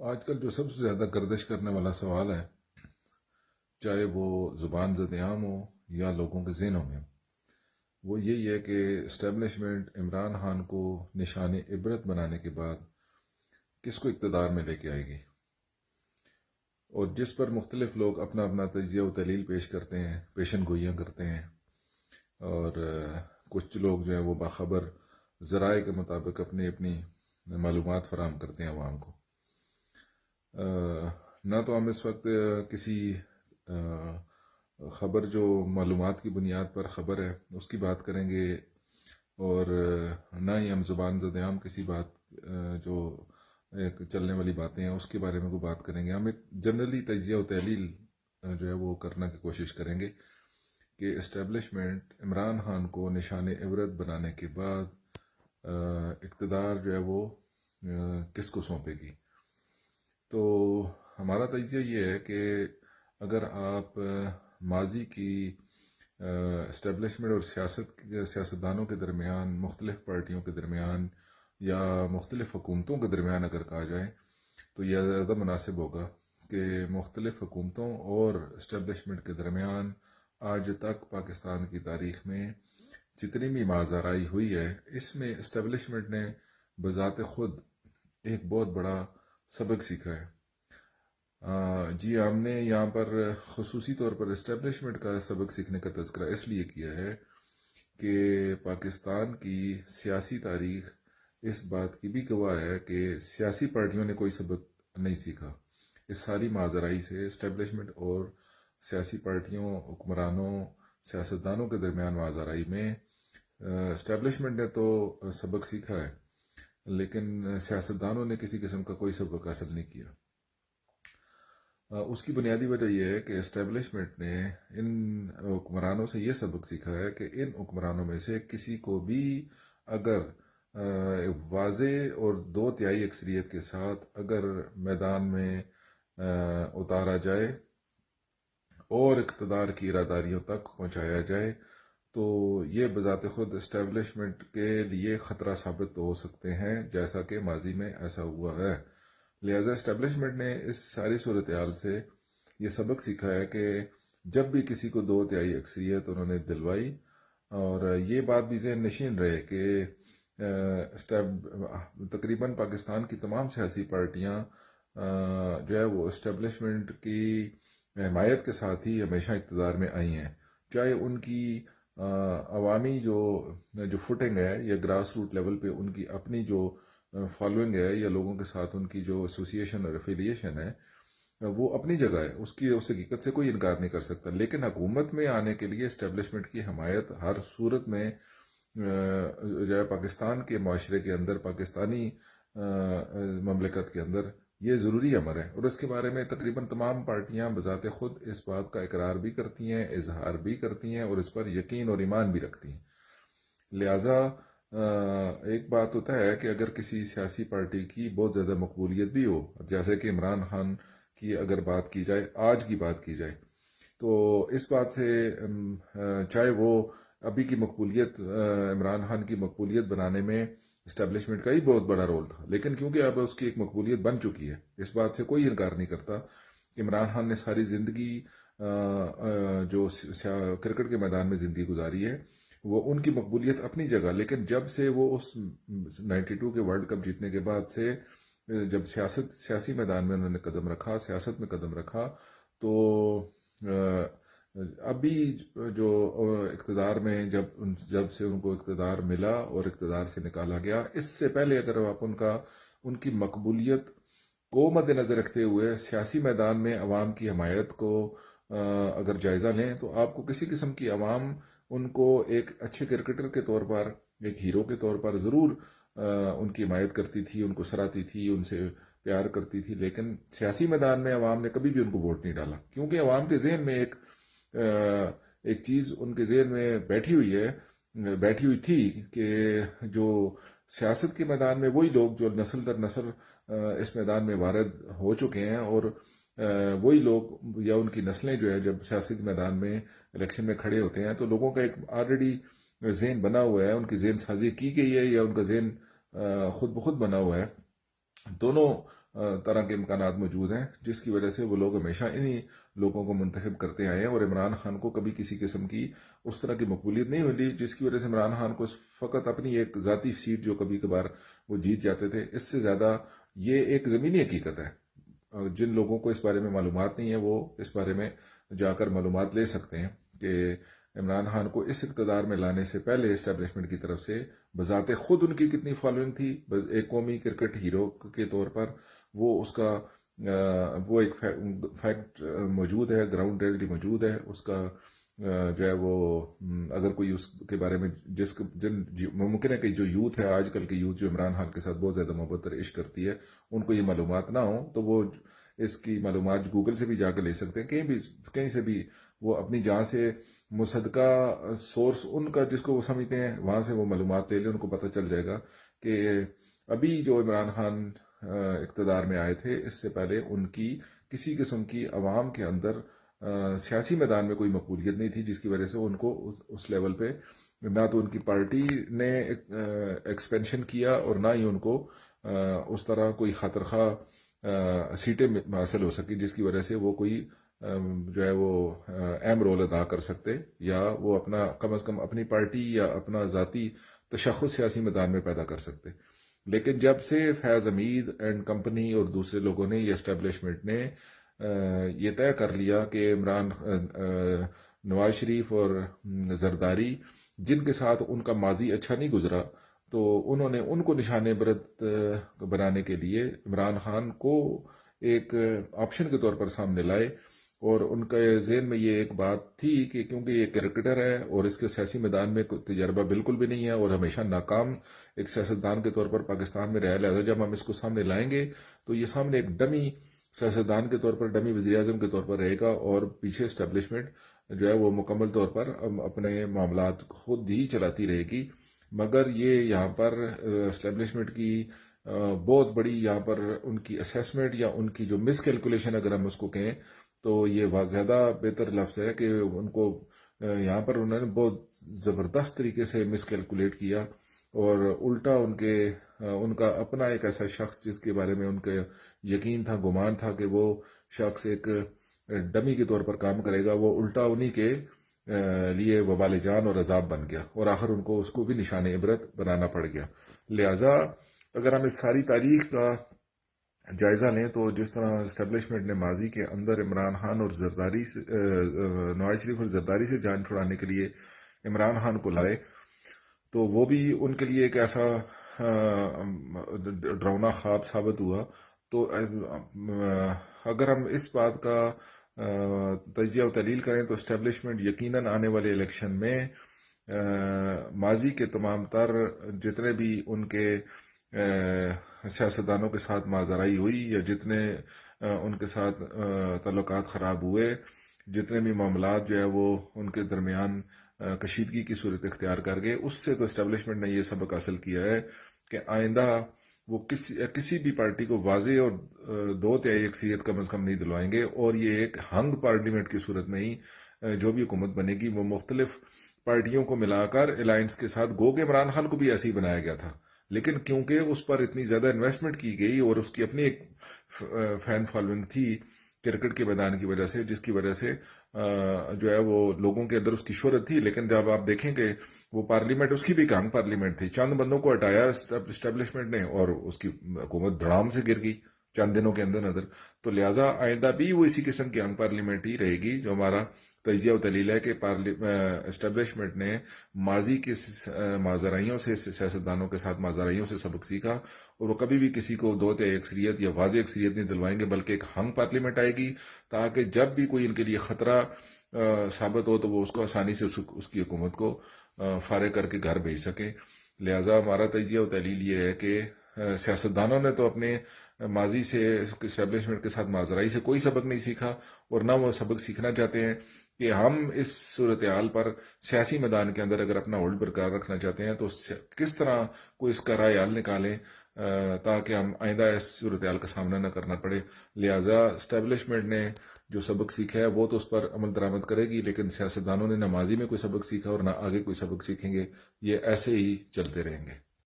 آج کل جو سب سے زیادہ گردش کرنے والا سوال ہے، چاہے وہ زبان زد عام ہو یا لوگوں کے ذہنوں میں ہو، وہ یہی ہے کہ اسٹیبلشمنٹ عمران خان کو نشان عبرت بنانے کے بعد کس کو اقتدار میں لے کے آئے گی، اور جس پر مختلف لوگ اپنا اپنا تجزیہ و تحلیل پیش کرتے ہیں، پیشن گوئیاں کرتے ہیں، اور کچھ لوگ جو ہیں وہ باخبر ذرائع کے مطابق اپنی اپنی معلومات فراہم کرتے ہیں عوام کو۔ نہ تو ہم اس وقت کسی خبر جو معلومات کی بنیاد پر خبر ہے اس کی بات کریں گے، اور نہ ہی ہم زبان زد عام کسی بات جو ایک چلنے والی باتیں ہیں اس کے بارے میں کوئی بات کریں گے۔ ہم ایک جنرلی تجزیہ و تحلیل جو ہے وہ کرنے کی کوشش کریں گے کہ اسٹیبلشمنٹ عمران خان کو نشان عبرت بنانے کے بعد اقتدار جو ہے وہ کس کو سونپے گی۔ تو ہمارا تجزیہ یہ ہے کہ اگر آپ ماضی کی اسٹیبلشمنٹ اور سیاستدانوں کے درمیان، مختلف پارٹیوں کے درمیان یا مختلف حکومتوں کے درمیان اگر کہا جائے تو یہ زیادہ مناسب ہوگا کہ مختلف حکومتوں اور اسٹیبلشمنٹ کے درمیان آج تک پاکستان کی تاریخ میں جتنی بھی ماجرائی ہوئی ہے، اس میں اسٹیبلشمنٹ نے بذات خود ایک بہت بڑا سبق سیکھا ہے۔ جی، ہم نے یہاں پر خصوصی طور پر اسٹیبلشمنٹ کا سبق سیکھنے کا تذکرہ اس لیے کیا ہے کہ پاکستان کی سیاسی تاریخ اس بات کی بھی گواہ ہے کہ سیاسی پارٹیوں نے کوئی سبق نہیں سیکھا۔ اس ساری ماجرائی سے اسٹیبلشمنٹ اور سیاسی پارٹیوں، حکمرانوں، سیاستدانوں کے درمیان ماجرائی میں اسٹیبلشمنٹ نے تو سبق سیکھا ہے، لیکن سیاستدانوں نے کسی قسم کا کوئی سبق حاصل نہیں کیا۔ اس کی بنیادی وجہ یہ ہے کہ اسٹیبلشمنٹ نے ان حکمرانوں سے یہ سبق سیکھا ہے کہ ان حکمرانوں میں سے کسی کو بھی اگر واضح اور 2/3 اکثریت کے ساتھ اگر میدان میں اتارا جائے اور اقتدار کی اراداریوں تک پہنچایا جائے تو یہ بذات خود اسٹیبلشمنٹ کے لیے خطرہ ثابت ہو سکتے ہیں، جیسا کہ ماضی میں ایسا ہوا ہے۔ لہذا اسٹیبلشمنٹ نے اس ساری صورتحال سے یہ سبق سیکھا ہے کہ جب بھی کسی کو 2/3 اکثریت انہوں نے دلوائی، اور یہ بات بھی ذہن نشین رہے کہ تقریباً پاکستان کی تمام سیاسی پارٹیاں جو ہے وہ اسٹیبلشمنٹ کی حمایت کے ساتھ ہی ہمیشہ اقتدار میں آئی ہیں، چاہے ان کی عوامی جو فوٹنگ ہے یا گراس روٹ لیول پہ ان کی اپنی جو فالوئنگ ہے یا لوگوں کے ساتھ ان کی جو ایسوسیشن اور افیلیشن ہے وہ اپنی جگہ ہے، اس حقیقت سے کوئی انکار نہیں کر سکتا، لیکن حکومت میں آنے کے لیے اسٹیبلشمنٹ کی حمایت ہر صورت میں جو ہے پاکستان کے معاشرے کے اندر، پاکستانی مملکت کے اندر یہ ضروری امر ہے، اور اس کے بارے میں تقریباً تمام پارٹیاں بذات خود اس بات کا اقرار بھی کرتی ہیں، اظہار بھی کرتی ہیں، اور اس پر یقین اور ایمان بھی رکھتی ہیں۔ لہٰذا ایک بات ہوتا ہے کہ اگر کسی سیاسی پارٹی کی بہت زیادہ مقبولیت بھی ہو، جیسے کہ عمران خان کی اگر بات کی جائے، آج کی بات کی جائے، تو اس بات سے چاہے وہ ابھی کی مقبولیت، عمران خان کی مقبولیت بنانے میں اسٹیبلشمنٹ کا ہی بہت بڑا رول تھا، لیکن کیونکہ اب اس کی ایک مقبولیت بن چکی ہے، اس بات سے کوئی انکار نہیں کرتا کہ عمران خان نے ساری زندگی جو کرکٹ کے میدان میں زندگی گزاری ہے وہ ان کی مقبولیت اپنی جگہ، لیکن جب سے وہ اس 92 کے ورلڈ کپ جیتنے کے بعد سے جب سیاسی میدان میں انہوں نے قدم رکھا، سیاست میں قدم رکھا، تو ابھی جو اقتدار میں جب سے ان کو اقتدار ملا اور اقتدار سے نکالا گیا، اس سے پہلے اگر آپ ان کی مقبولیت کو مد نظر رکھتے ہوئے سیاسی میدان میں عوام کی حمایت کو اگر جائزہ لیں تو آپ کو کسی قسم کی عوام ان کو ایک اچھے کرکٹر کے طور پر، ایک ہیرو کے طور پر ضرور ان کی حمایت کرتی تھی، ان کو سراہتی تھی، ان سے پیار کرتی تھی، لیکن سیاسی میدان میں عوام نے کبھی بھی ان کو ووٹ نہیں ڈالا، کیونکہ عوام کے ذہن میں ایک چیز ان کے ذہن میں بیٹھی ہوئی تھی کہ جو سیاست کے میدان میں وہی لوگ جو نسل در نسل اس میدان میں وارد ہو چکے ہیں، اور وہی لوگ یا ان کی نسلیں جو ہے جب سیاسی میدان میں الیکشن میں کھڑے ہوتے ہیں تو لوگوں کا ایک آلریڈی ذہن بنا ہوا ہے، ان کی ذہن سازی کی گئی ہے یا ان کا ذہن خود بخود بنا ہوا ہے۔ دونوں طرح کے امکانات موجود ہیں، جس کی وجہ سے وہ لوگ ہمیشہ انہی لوگوں کو منتخب کرتے آئے ہیں، اور عمران خان کو کبھی کسی قسم کی اس طرح کی مقبولیت نہیں ملی، جس کی وجہ سے عمران خان کو فقط اپنی ایک ذاتی سیٹ جو کبھی کبھار وہ جیت جاتے تھے، اس سے زیادہ یہ ایک زمینی حقیقت ہے۔ جن لوگوں کو اس بارے میں معلومات نہیں ہے وہ اس بارے میں جا کر معلومات لے سکتے ہیں کہ عمران خان کو اس اقتدار میں لانے سے پہلے اسٹیبلشمنٹ کی طرف سے بذات خود ان کی کتنی فالوئنگ تھی۔ ایک قومی کرکٹ ہیرو کے طور پر وہ اس کا وہ ایک فیکٹ موجود ہے، گراؤنڈ ریئلٹی موجود ہے اس کا، جو ہے وہ اگر کوئی اس کے بارے میں ممکن ہے کہ جو یوتھ ہے، آج کل کی یوتھ جو عمران خان کے ساتھ بہت زیادہ محبت اور عشق کرتی ہے، ان کو یہ معلومات نہ ہوں تو وہ اس کی معلومات گوگل سے بھی جا کے لے سکتے ہیں، کہیں سے بھی وہ اپنی جہاں سے مصدقہ سورس ان کا جس کو وہ سمجھتے ہیں وہاں سے وہ معلومات لے لیں، ان کو پتہ چل جائے گا کہ ابھی جو عمران خان اقتدار میں آئے تھے اس سے پہلے ان کی کسی قسم کی عوام کے اندر سیاسی میدان میں کوئی مقبولیت نہیں تھی، جس کی وجہ سے ان کو اس لیول پہ نہ تو ان کی پارٹی نے ایکسپینشن کیا اور نہ ہی ان کو اس طرح کوئی خاطر خواہ سیٹیں حاصل ہو سکی جس کی وجہ سے وہ کوئی جو ہے وہ اہم رول ادا کر سکتے، یا وہ اپنا کم از کم اپنی پارٹی یا اپنا ذاتی تشخص سیاسی میدان میں پیدا کر سکتے۔ لیکن جب سے فیض حمید اینڈ کمپنی اور دوسرے لوگوں نے، یہ اسٹیبلشمنٹ نے یہ طے کر لیا کہ عمران نواز شریف اور زرداری جن کے ساتھ ان کا ماضی اچھا نہیں گزرا، تو انہوں نے ان کو نشان عبرت بنانے کے لیے عمران خان کو ایک آپشن کے طور پر سامنے لائے، اور ان کے ذہن میں یہ ایک بات تھی کہ کیونکہ یہ کرکٹر ہے اور اس کے سیاسی میدان میں کوئی تجربہ بالکل بھی نہیں ہے اور ہمیشہ ناکام ایک سیاستدان کے طور پر پاکستان میں رہا، لہٰذا جب ہم اس کو سامنے لائیں گے تو یہ سامنے ایک ڈمی سیاستدان کے طور پر، ڈمی وزیر اعظم کے طور پر رہے گا، اور پیچھے اسٹیبلشمنٹ جو ہے وہ مکمل طور پر اپنے معاملات خود ہی چلاتی رہے گی۔ مگر یہ یہاں پر اسٹیبلشمنٹ کی بہت بڑی یہاں پر ان کی اسیسمنٹ یا ان کی جو مس کیلکولیشن اگر ہم اس کو کہیں تو یہ زیادہ بہتر لفظ ہے کہ ان کو یہاں پر انہوں نے بہت زبردست طریقے سے مس کیلکولیٹ کیا، اور الٹا ان کا اپنا ایک ایسا شخص جس کے بارے میں ان کا یقین تھا، گمان تھا کہ وہ شخص ایک ڈمی کے طور پر کام کرے گا، وہ الٹا انہی کے لیے وبال جان اور عذاب بن گیا، اور آخر ان کو اس کو بھی نشان عبرت بنانا پڑ گیا۔ لہٰذا اگر ہم اس ساری تاریخ کا جائزہ لیں تو جس طرح اسٹیبلشمنٹ نے ماضی کے اندر عمران خان اور زرداری سے نواز شریف اور زرداری سے جان چھڑانے کے لیے عمران خان کو لائے، تو وہ بھی ان کے لیے ایک ایسا ڈراؤنا خواب ثابت ہوا۔ تو اگر ہم اس بات کا تجزیہ و تحلیل کریں تو اسٹیبلشمنٹ یقیناً آنے والے الیکشن میں ماضی کے تمام تر جتنے بھی ان کے سیاستدانوں کے ساتھ ماجرائی ہوئی یا جتنے ان کے ساتھ تعلقات خراب ہوئے، جتنے بھی معاملات جو ہے وہ ان کے درمیان کشیدگی کی صورت اختیار کر گئے، اس سے تو اسٹیبلشمنٹ نے یہ سبق حاصل کیا ہے کہ آئندہ وہ کسی بھی پارٹی کو واضح اور 2/3 اکثریت کم از کم نہیں دلوائیں گے، اور یہ ایک ہنگ پارلیمنٹ کی صورت میں ہی جو بھی حکومت بنے گی وہ مختلف پارٹیوں کو ملا کر الائنس کے ساتھ، گو کہ عمران خان کو بھی ایسے ہی بنایا گیا تھا، لیکن کیونکہ اس پر اتنی زیادہ انویسٹمنٹ کی گئی اور اس کی اپنی ایک فین فالوئنگ تھی کرکٹ کے میدان کی وجہ سے، جس کی وجہ سے جو ہے وہ لوگوں کے اندر اس کی شہرت تھی، لیکن جب آپ دیکھیں کہ وہ پارلیمنٹ اس کی بھی کانگ پارلیمنٹ تھی، چند بندوں کو ہٹایا اسٹیبلشمنٹ نے اور اس کی حکومت دھڑام سے گر گئی چند دنوں کے اندر اندر۔ تو لہٰذا آئندہ بھی وہ اسی قسم کی انگ پارلیمنٹ ہی رہے گی، جو ہمارا تجزیہ و تحلیل ہے کہ اسٹیبلشمنٹ نے ماضی کے ماجرائیوں سے، سیاستدانوں کے ساتھ ماجرائیوں سے سبق سیکھا، اور وہ کبھی بھی کسی کو 2/3 اکثریت یا واضح اکثریت نہیں دلوائیں گے، بلکہ ایک ہنگ پارلیمنٹ آئے گی تاکہ جب بھی کوئی ان کے لیے خطرہ ثابت ہو تو وہ اس کو آسانی سے اس کی حکومت کو فارغ کر کے گھر بھیج سکیں۔ لہٰذا ہمارا تجزیہ و تحلیل یہ ہے کہ سیاستدانوں نے تو اپنے ماضی سے اسٹیبلشمنٹ کے ساتھ ماجرائی سے کوئی سبق نہیں سیکھا، اور نہ وہ سبق سیکھنا چاہتے ہیں کہ ہم اس صورتحال پر سیاسی میدان کے اندر اگر اپنا ہولڈ برقرار رکھنا چاہتے ہیں تو کس طرح کوئی اس کا رائے حل نکالیں تاکہ ہم آئندہ اس صورتحال کا سامنا نہ کرنا پڑے۔ لہٰذا اسٹیبلشمنٹ نے جو سبق سیکھا ہے وہ تو اس پر عمل درآمد کرے گی، لیکن سیاستدانوں نے نہ ماضی میں کوئی سبق سیکھا اور نہ آگے کوئی سبق سیکھیں گے، یہ ایسے ہی چلتے رہیں گے۔